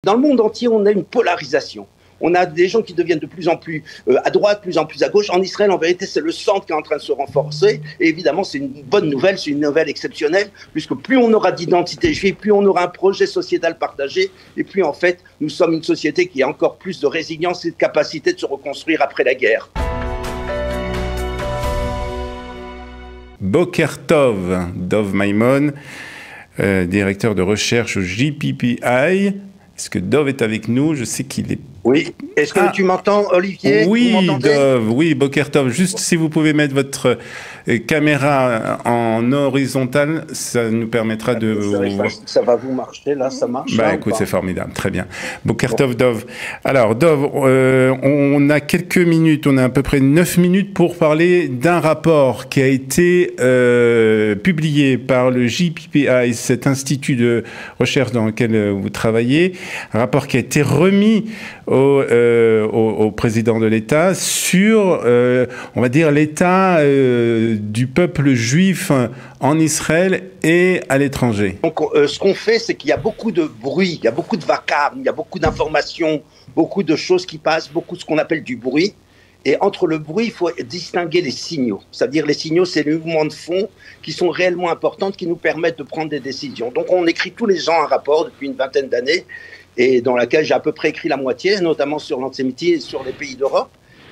Dans le monde entier, on a une polarisation. On a des gens qui deviennent de plus en plus à droite, de plus en plus à gauche. En Israël, en vérité, c'est le centre qui est en train de se renforcer. Et évidemment, c'est une bonne nouvelle, c'est une nouvelle exceptionnelle, puisque plus on aura d'identité juive, plus on aura un projet sociétal partagé, et plus en fait, nous sommes une société qui a encore plus de résilience et de capacité de se reconstruire après la guerre. Boker Tov, Dov Maimon, directeur de recherche au JPPI. Est-ce que Dov est avec nous? Je sais qu'il est... Oui. Est-ce que tu m'entends, Olivier? Oui, Dov. Oui, Boker Tov. Juste si vous pouvez mettre votre caméra en horizontal, ça nous permettra de... Ça va vous marcher, là, ça marche? Bah écoute, c'est formidable, très bien. Boker Tov, Dov. Alors, Dov, on a quelques minutes, on a à peu près 9 minutes pour parler d'un rapport qui a été publié par le JPPI, cet institut de recherche dans lequel vous travaillez, un rapport qui a été remis au président de l'État sur, on va dire, l'état du peuple juif en Israël et à l'étranger. Donc, ce qu'on fait, c'est qu'il y a beaucoup de bruit, il y a beaucoup de vacarme, il y a beaucoup d'informations, beaucoup de choses qui passent, beaucoup de ce qu'on appelle du bruit. Et entre le bruit, il faut distinguer les signaux. C'est-à-dire les signaux, c'est les mouvements de fond qui sont réellement importants, qui nous permettent de prendre des décisions. Donc, on écrit tous les ans un rapport depuis une vingtaine d'années, et dans laquelle j'ai à peu près écrit la moitié, notamment sur l'antisémitisme et sur les pays d'Europe.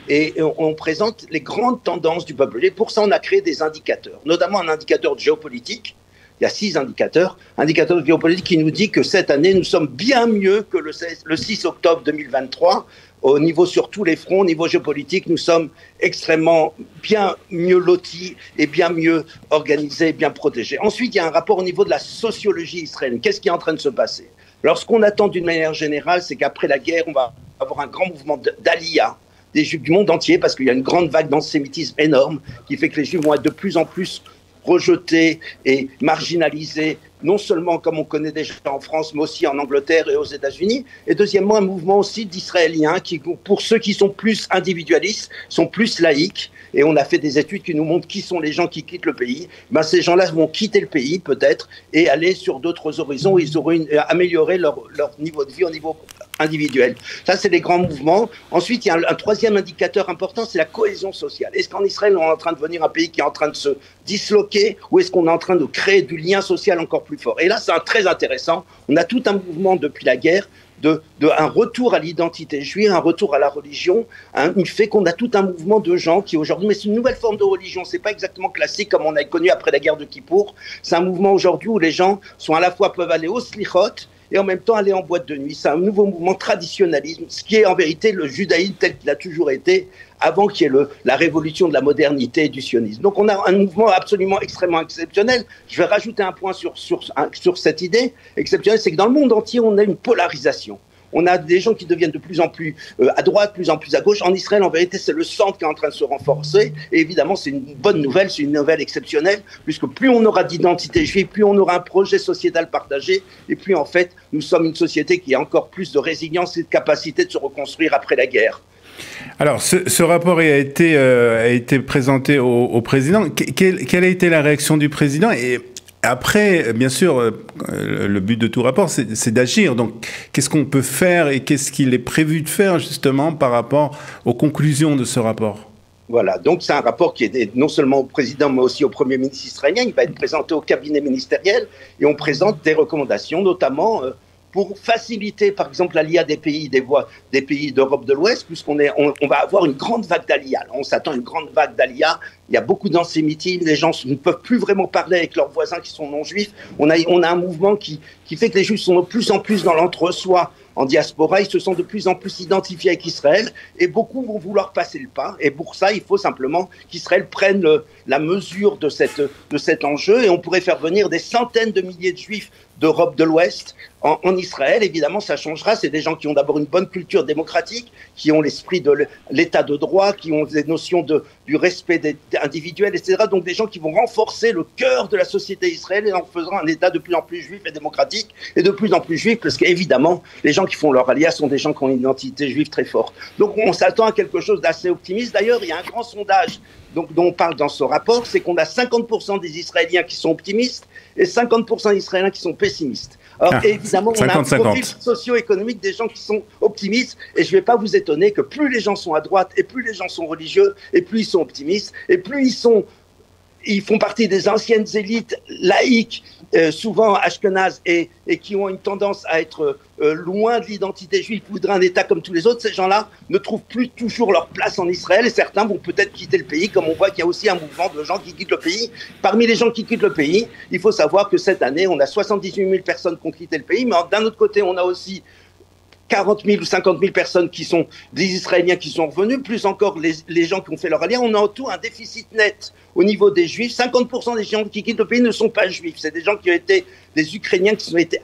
Et on présente les grandes tendances du peuple. Et pour ça, on a créé des indicateurs, notamment un indicateur de géopolitique. Il y a 6 indicateurs. Indicateur de géopolitique qui nous dit que cette année, nous sommes bien mieux que le 6 octobre 2023. Au niveau sur tous les fronts, au niveau géopolitique, nous sommes extrêmement bien mieux lotis et bien mieux organisés, bien protégés. Ensuite, il y a un rapport au niveau de la sociologie israélienne. Qu'est-ce qui est en train de se passer? Alors, ce qu'on attend d'une manière générale, c'est qu'après la guerre, on va avoir un grand mouvement d'Aliyah des Juifs du monde entier, parce qu'il y a une grande vague d'antisémitisme énorme qui fait que les Juifs vont être de plus en plus rejetés et marginalisés, non seulement comme on connaît déjà en France, mais aussi en Angleterre et aux États-Unis. Et deuxièmement, un mouvement aussi d'Israéliens qui, pour ceux qui sont plus individualistes, sont plus laïcs. Et on a fait des études qui nous montrent qui sont les gens qui quittent le pays. Ben, ces gens-là vont quitter le pays peut-être et aller sur d'autres horizons. Ils auront amélioré leur niveau de vie au niveau individuel. Ça, c'est les grands mouvements. Ensuite, il y a un troisième indicateur important, c'est la cohésion sociale. Est-ce qu'en Israël, on est en train de devenir un pays qui est en train de se disloquer ou est-ce qu'on est en train de créer du lien social encore plus fort? Et là, c'est très intéressant. On a tout un mouvement depuis la guerre un retour à l'identité juive, un retour à la religion, il fait qu'on a tout un mouvement de gens qui aujourd'hui, mais c'est une nouvelle forme de religion, c'est pas exactement classique comme on a connu après la guerre de Kippour, c'est un mouvement aujourd'hui où les gens sont à la fois peuvent aller au slichot et en même temps aller en boîte de nuit. C'est un nouveau mouvement traditionnalisme, ce qui est en vérité le judaïsme tel qu'il a toujours été, avant qu'il y ait la révolution de la modernité et du sionisme. Donc on a un mouvement absolument extrêmement exceptionnel. Je vais rajouter un point sur cette idée exceptionnelle, c'est que dans le monde entier, on a une polarisation. On a des gens qui deviennent de plus en plus à droite, de plus en plus à gauche. En Israël, en vérité, c'est le centre qui est en train de se renforcer. Et évidemment, c'est une bonne nouvelle, c'est une nouvelle exceptionnelle, puisque plus on aura d'identité juive, plus on aura un projet sociétal partagé, et plus en fait, nous sommes une société qui a encore plus de résilience et de capacité de se reconstruire après la guerre. Alors, ce rapport a été présenté au président. Quelle a été la réaction du président? Et après, bien sûr, le but de tout rapport, c'est d'agir. Donc, qu'est-ce qu'on peut faire et qu'est-ce qu'il est prévu de faire, justement, par rapport aux conclusions de ce rapport? Voilà, donc c'est un rapport qui est non seulement au président, mais aussi au Premier ministre israélien. Il va être présenté au cabinet ministériel et on présente des recommandations, notamment pour faciliter, par exemple, l'aliyah des pays d'Europe de l'Ouest, puisqu'on va avoir une grande vague d'aliyah. On s'attend à une grande vague d'aliyah. Il y a beaucoup d'antisémitisme. Les gens ne peuvent plus vraiment parler avec leurs voisins qui sont non-juifs. On a un mouvement qui fait que les juifs sont de plus en plus dans l'entre-soi. En diaspora, ils se sont de plus en plus identifiés avec Israël et beaucoup vont vouloir passer le pas. Et pour ça, il faut simplement qu'Israël prenne la mesure de cet enjeu et on pourrait faire venir des centaines de milliers de juifs d'Europe de l'Ouest en Israël. Évidemment, ça changera. C'est des gens qui ont d'abord une bonne culture démocratique, qui ont l'esprit de l'état de droit, qui ont des notions du respect individuel, etc. Donc des gens qui vont renforcer le cœur de la société israélienne en faisant un état de plus en plus juif et démocratique et de plus en plus juif, parce qu'évidemment, les gens qui font leur aliyah sont des gens qui ont une identité juive très forte. Donc on s'attend à quelque chose d'assez optimiste. D'ailleurs, il y a un grand sondage dont on parle dans ce rapport, c'est qu'on a 50% des Israéliens qui sont optimistes et 50% d'Israéliens qui sont pessimistes. Alors évidemment, on a un 50-50. profil socio-économique des gens qui sont optimistes, et je ne vais pas vous étonner que plus les gens sont à droite, et plus les gens sont religieux, et plus ils sont optimistes, et plus ils font partie des anciennes élites laïques, souvent ashkénazes, et qui ont une tendance à être loin de l'identité juive, voudraient un État comme tous les autres. Ces gens-là ne trouvent plus toujours leur place en Israël, et certains vont peut-être quitter le pays, comme on voit qu'il y a aussi un mouvement de gens qui quittent le pays. Parmi les gens qui quittent le pays, il faut savoir que cette année, on a 78 000 personnes qui ont quitté le pays, mais d'un autre côté, on a aussi 40 000 ou 50 000 personnes qui sont des Israéliens qui sont revenus, plus encore les gens qui ont fait leur alliance. On a en tout un déficit net au niveau des Juifs. 50% des gens qui quittent le pays ne sont pas Juifs. C'est des gens qui ont été des Ukrainiens qui ont été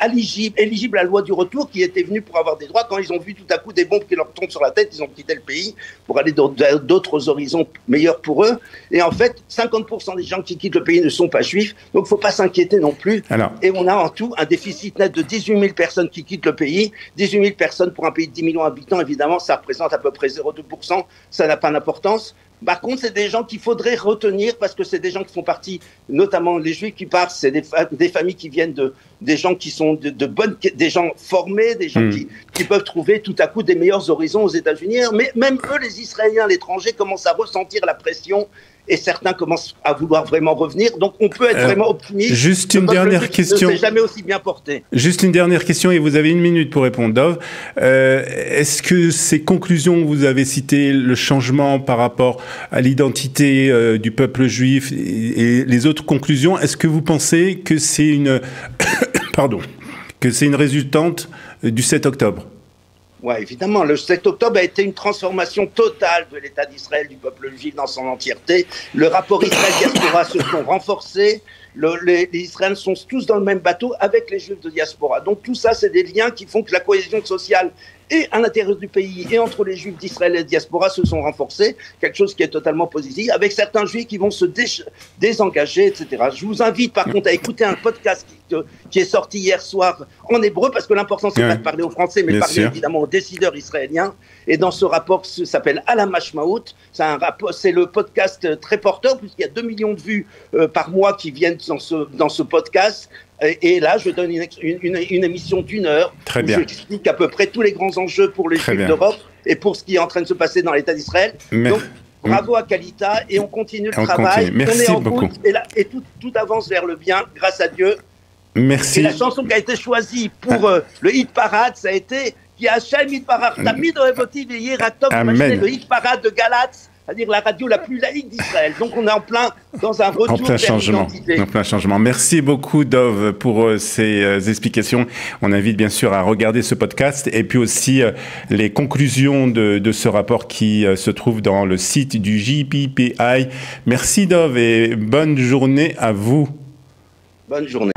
éligibles à la loi du retour, qui étaient venus pour avoir des droits. Quand ils ont vu tout à coup des bombes qui leur tombent sur la tête, ils ont quitté le pays pour aller dans d'autres horizons meilleurs pour eux. Et en fait, 50% des gens qui quittent le pays ne sont pas Juifs. Donc, il ne faut pas s'inquiéter non plus. Et on a en tout un déficit net de 18 000 personnes qui quittent le pays. 18 000 personnes pour un pays de 10 millions d'habitants, évidemment, ça représente à peu près 0,2%. Ça n'a pas d'importance. Par contre, c'est des gens qu'il faudrait retenir parce que c'est des gens qui font partie, notamment les Juifs qui partent, c'est des familles qui viennent des gens qui sont des gens formés, des gens qui peuvent trouver tout à coup des meilleurs horizons aux États-Unis. Mais même eux, les Israéliens à l'étranger, commencent à ressentir la pression. Et certains commencent à vouloir vraiment revenir. Donc, on peut être vraiment optimiste. Juste une dernière question. Ne s'est jamais aussi bien porté. Juste une dernière question, et vous avez 1 minute pour répondre, Dov. Est-ce que ces conclusions, vous avez cité le changement par rapport à l'identité du peuple juif et les autres conclusions, est-ce que vous pensez que c'est une résultante du 7 octobre ? Oui, évidemment. Le 7 octobre a été une transformation totale de l'État d'Israël, du peuple juif dans son entièreté. Le rapport Israël-diaspora se sont renforcés. Les Israéliens sont tous dans le même bateau avec les Juifs de diaspora. Donc tout ça, c'est des liens qui font que la cohésion sociale et à l'intérieur du pays et entre les Juifs d'Israël et de diaspora se sont renforcés, quelque chose qui est totalement positif, avec certains Juifs qui vont se désengager, etc. Je vous invite par contre à écouter un podcast qui est sorti hier soir en hébreu, parce que l'important c'est pas de parler aux Français, mais de parler évidemment aux décideurs israéliens. Et dans ce rapport, ça s'appelle Al Hamashmaut. C'est le podcast très porteur, puisqu'il y a 2 millions de vues par mois qui viennent dans ce podcast. Et là, je donne une émission d'1 heure où j'explique à peu près tous les grands enjeux pour les Juifs d'Europe et pour ce qui est en train de se passer dans l'État d'Israël. Donc, bravo à Kalita, et on continue le travail. Merci on est en beaucoup. route, et tout avance vers le bien, grâce à Dieu. Merci. Et la chanson qui a été choisie pour le hit parade, ça a été Ki Hashem Yitbarach Tamid Ohev-Oti V'Yireh Tov, le hit parade de Galatz, c'est-à-dire la radio la plus laïque d'Israël. Donc on est en plein dans un retour vers l'identité. En plein changement. Merci beaucoup, Dov, pour ces explications. On invite bien sûr à regarder ce podcast et puis aussi les conclusions de ce rapport qui se trouve dans le site du JPPI. Merci, Dov, et bonne journée à vous. Bonne journée.